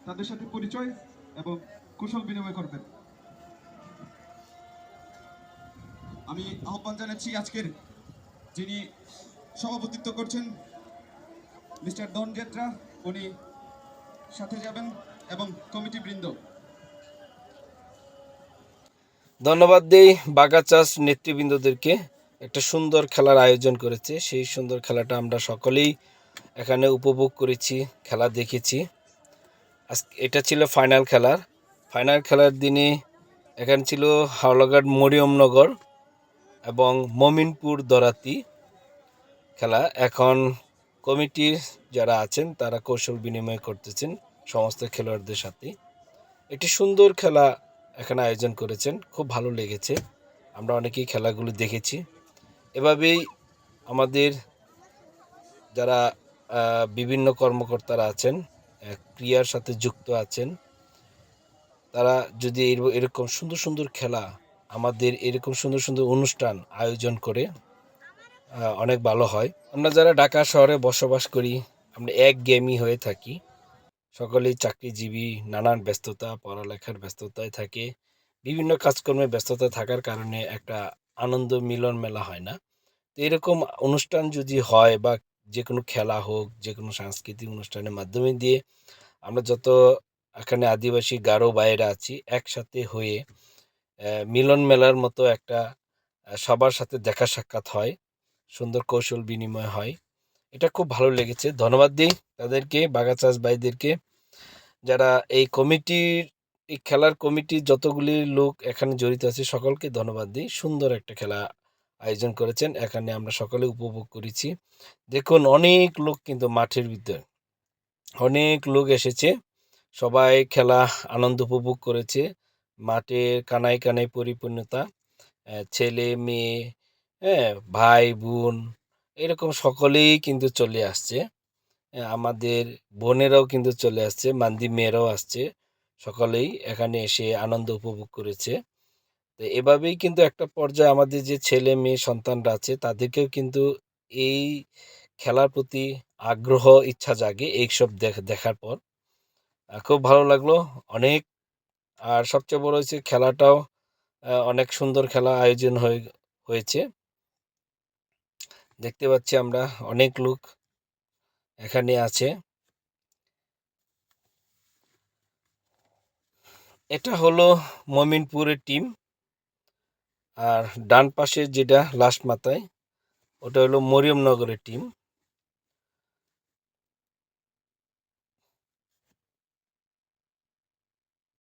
তাদের সাথে পরিচয় এবং কুশল বিনিময় করবেন। আমি আহ্বান জানাচ্ছি আজকের যিনি সভাপতিত্ব করছেন মিস্টার ডন গেত্রা, উনি সাথে যাবেন, এবং কমিটি বৃন্দ। ধন্যবাদ দেই বাগাচাষ নেতৃবৃন্দদেরকে। একটা সুন্দর খেলার আয়োজন করেছে, সেই সুন্দর খেলাটা আমরা সকলেই এখানে উপভোগ করেছি, খেলা দেখেছি। এটা ছিল ফাইনাল খেলার দিনে এখানে ছিল হাওলাঘাট মরিয়মনগর এবং মমিনপুর দরাতি খেলা। এখন কমিটির যারা আছেন তারা কৌশল বিনিময় করতেছেন সমস্ত খেলোয়াড়দের সাথে। একটি সুন্দর খেলা এখানে আয়োজন করেছেন, খুব ভালো লেগেছে। আমরা অনেকেই খেলাগুলো দেখেছি। এভাবেই আমাদের যারা বিভিন্ন কর্মকর্তারা আছেন, ক্রিয়ার সাথে যুক্ত আছেন, তারা যদি এরকম সুন্দর সুন্দর খেলা, আমাদের এরকম সুন্দর সুন্দর অনুষ্ঠান আয়োজন করে অনেক ভালো হয়। আমরা যারা ঢাকা শহরে বসবাস করি, আমরা একঘেয়েমি হয়ে থাকি, সকলেই চাকরিজীবী, নানান ব্যস্ততা, পড়ালেখার ব্যস্ততায় থাকে, বিভিন্ন কাজকর্মে ব্যস্ততা থাকার কারণে একটা আনন্দ মিলন মেলা হয় না। তো এরকম অনুষ্ঠান যদি হয়, বা যে কোনো খেলা হোক, যে কোনো সাংস্কৃতিক অনুষ্ঠানের মাধ্যমে দিয়ে আমরা যত এখানে আদিবাসী গারো ভাইয়েরা আছি একসাথে হয়ে মিলন মেলার মতো একটা সবার সাথে দেখা সাক্ষাৎ হয়, সুন্দর কৌশল বিনিময় হয়। এটা খুব ভালো লেগেছে। ধন্যবাদ দিই তাদেরকে, বাগাচাষ ভাইদেরকে, যারা এই খেলার কমিটির যতগুলি লোক এখানে জড়িত আছে সকলকে ধন্যবাদ দিই। সুন্দর একটা খেলা আয়োজন করেছেন, এখানে আমরা সকলে উপভোগ করেছি। দেখুন, অনেক লোক কিন্তু মাঠের ভিতর, অনেক লোক এসেছে, সবাই খেলা আনন্দ উপভোগ করেছে। মাঠে কানায় কানায় পরিপূর্ণতা, ছেলে মেয়ে, হ্যাঁ, ভাই বোন, এরকম সকলেই কিন্তু চলে আসছে। আমাদের বোনেরাও কিন্তু চলে আসছে, মান্দি মেয়েরাও আসছে, সকলেই এখানে এসে আনন্দ উপভোগ করেছে। তো এভাবেই কিন্তু একটা পর্যায়ে আমাদের যে ছেলে মেয়ে সন্তানরা আছে তাদেরকেও কিন্তু এই খেলার প্রতি আগ্রহ, ইচ্ছা জাগে এইসব দেখার পর। খুব ভালো লাগলো অনেক। আর সবচেয়ে বড় হচ্ছে খেলাটাও অনেক সুন্দর খেলা আয়োজন হয়েছে। দেখতে পাচ্ছি আমরা অনেক লোক এখানে আছে। এটা হলো মমিনপুরের টিম, আর ডান পাশে যেটা লাস্ট মাথায় ওটা হলো মরিয়মনগরের টিম।